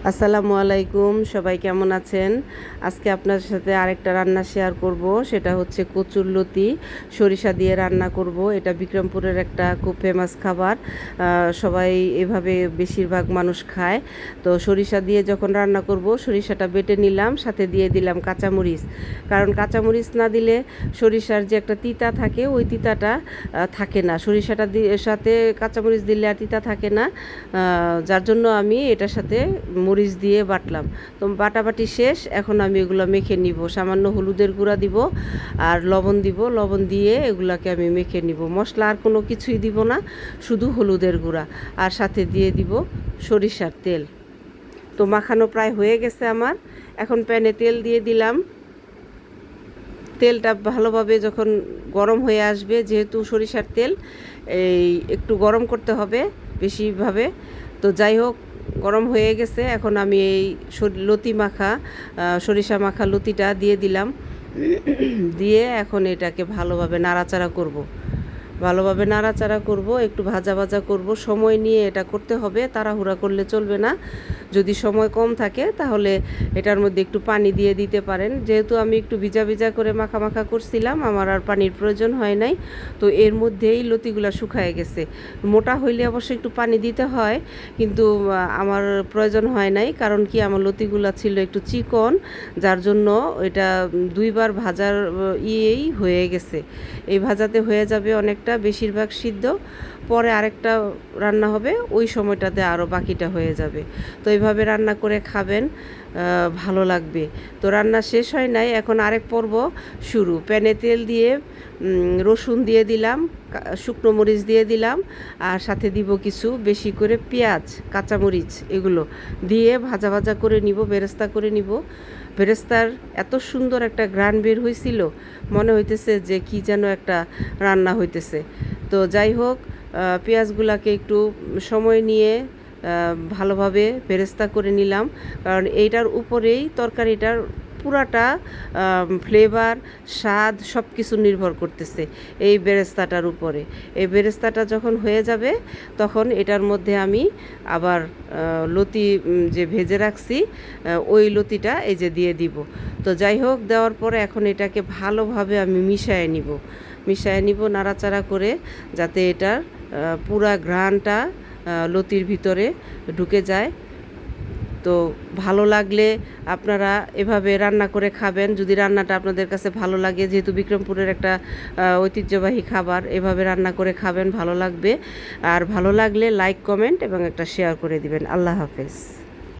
আসসালামু আলাইকুম, সবাই কেমন আছেন? আজকে আপনার সাথে আরেকটা রান্না শেয়ার করব। সেটা হচ্ছে কচুরলতি সরিষা দিয়ে রান্না করব। এটা বিক্রমপুরের একটা খুব ফেমাস খাবার। সবাই এভাবে বেশিরভাগ মানুষ খায়। তো সরিষা দিয়ে যখন রান্না করব, সরিষাটা বেটে নিলাম, সাথে দিয়ে দিলাম কাঁচামরিচ। কারণ কাঁচামরিচ না দিলে সরিষার যে একটা তিতা থাকে, ওই তিতাটা থাকে না। সরিষাটা সাথে কাঁচামরিচ দিলে আর তিতা থাকে না। যার জন্য আমি এটার সাথে মরিচ দিয়ে বাটলাম। তো বাটাবাটি শেষ, এখন আমি এগুলো মেখে নিব। সামান্য হলুদের গুঁড়া দিব আর লবণ দিব। লবণ দিয়ে এগুলাকে আমি মেখে নিব। মশলা আর কোনো কিছুই দিব না, শুধু হলুদের গুঁড়া আর সাথে দিয়ে দিব সরিষার তেল। তো মাখানো প্রায় হয়ে গেছে আমার। এখন প্যানে তেল দিয়ে দিলাম। তেলটা ভালোভাবে যখন গরম হয়ে আসবে, যেহেতু সরিষার তেল, এই একটু গরম করতে হবে বেশিভাবে। তো যাই হোক, গরম হয়ে গেছে। এখন আমি এই লতি মাখা সরিষা মাখা লতিটা দিয়ে দিলাম। দিয়ে এখন এটাকে ভালোভাবে নাড়াচাড়া করব। ভালোভাবে নাড়াচাড়া করব, একটু ভাজা ভাজা করব। সময় নিয়ে এটা করতে হবে, তাড়াহুড়া করলে চলবে না। যদি সময় কম থাকে তাহলে এটার মধ্যে একটু পানি দিয়ে দিতে পারেন। যেহেতু আমি একটু ভিজা ভিজা করে মাখা মাখা করছিলাম, আমার আর পানির প্রয়োজন হয় নাই। তো এর মধ্যেই লতিগুলা শুকায় গেছে। মোটা হইলে অবশ্যই একটু পানি দিতে হয়, কিন্তু আমার প্রয়োজন হয় নাই। কারণ কি, আমার লতিগুলা ছিল একটু চিকন, যার জন্য এটা দুইবার ভাজার ইয়েই হয়ে গেছে। এই ভাজাতে হয়ে যাবে অনেকটা, বেশিরভাগ সিদ্ধ। পরে আরেকটা রান্না হবে, ওই সময়টাতে আরও বাকিটা হয়ে যাবে। তো এইভাবে রান্না করে খাবেন, ভালো লাগবে। তো রান্না শেষ হয় নাই, এখন আরেক পর্ব শুরু। প্যানে তেল দিয়ে রসুন দিয়ে দিলাম, শুকনো মরিচ দিয়ে দিলাম, আর সাথে দিব কিছু বেশি করে পেঁয়াজ, কাঁচামরিচ, এগুলো দিয়ে ভাজা ভাজা করে নিব, বেরেস্তা করে নিব। বেরেস্তার এত সুন্দর একটা ঘ্রাণ বের হয়েছিল, মনে হইতেছে যে কি যেন একটা রান্না হইতেছে। তো যাই হোক, পেঁয়াজগুলাকে একটু সময় নিয়ে ভালোভাবে বেরেস্তা করে নিলাম। কারণ এইটার উপরেই তরকারিটার পুরাটা ফ্লেভার, স্বাদ সব কিছু নির্ভর করতেছে এই বেরেস্তাটার উপরে। এই বেরেস্তাটা যখন হয়ে যাবে, তখন এটার মধ্যে আমি আবার লতি যে ভেজে রাখছি, ওই লতিটা এই যে দিয়ে দিব। তো যাই হোক, দেওয়ার পরে এখন এটাকে ভালোভাবে আমি মিশায় নিব নাড়াচাড়া করে, যাতে এটার পুরা ঘ্রাণটা লতির ভিতরে ঢুকে যায়। তো ভালো লাগলে আপনারা এভাবে রান্না করে খাবেন। যদি রান্নাটা আপনাদের কাছে ভালো লাগে, যেহেতু বিক্রমপুরের একটা ঐতিহ্যবাহী খাবার, এভাবে রান্না করে খাবেন, ভালো লাগবে। আর ভালো লাগলে লাইক, কমেন্ট এবং একটা শেয়ার করে দিবেন। আল্লাহ হাফেজ।